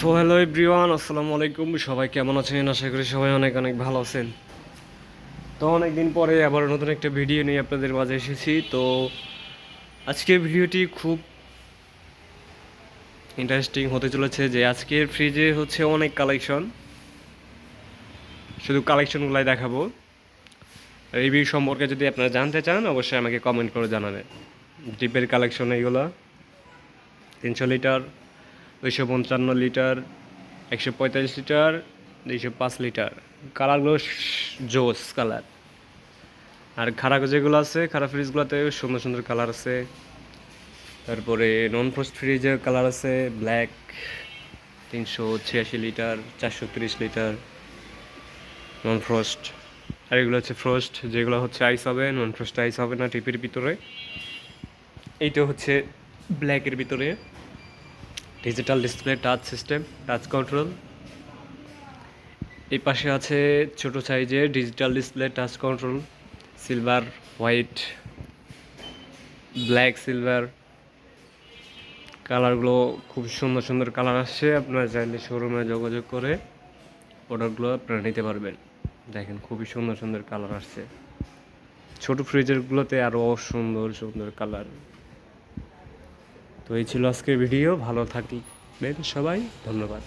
তো hello everyone, আসসালামু আলাইকুম। সবাই কেমন আছেন? আশা করি সবাই অনেক অনেক ভালো আছেন। তো অনেক দিন পরে আবার নতুন একটা ভিডিও নিয়ে আপনাদের মাঝে এসেছি। তো আজকের ভিডিওটি খুব ইন্টারেস্টিং হতে চলেছে। যে আজকের ফ্রিজে হচ্ছে অনেক কালেকশন, শুধু কালেকশনগুলাই দেখাবো। রিভিউ সম্পর্কে যদি আপনারা জানতে চান অবশ্যই আমাকে কমেন্ট করে জানাবেন। ডিপের কালেকশন এইগুলো 300 লিটার, 255 লিটার, 145 লিটার, 205 লিটার। কালারগুলো জোস কালার। আর খারাপ যেগুলো আছে, খারাপ ফ্রিজগুলোতে সুন্দর সুন্দর কালার আছে। তারপরে নন ফ্রস্ট ফ্রিজের কালার আছে black, 386 litre, 430 litre non frost. আর এগুলো হচ্ছে ফ্রস্ট, যেগুলো হচ্ছে আইস হবে। নন ফ্রস্ট আইস হবে না টিপের ভিতরে। এইটা হচ্ছে ব্ল্যাকের ভিতরে digital display, touch system, touch control. এই পাশে আছে ছোট সাইজের digital display, touch control, silver, white, black, silver. কালারগুলো খুব সুন্দর সুন্দর কালার আসছে। আপনারা চাইলে শোরুমে যোগাযোগ করে প্রোডাক্টগুলো আপনারা নিতে পারবেন। দেখেন খুবই সুন্দর সুন্দর কালার আসছে। ছোট ফ্রিজেরগুলোতে আরও সুন্দর সুন্দর কালার। তো এই ছিল আজকের ভিডিও। ভালো থাকবেন সবাই, ধন্যবাদ।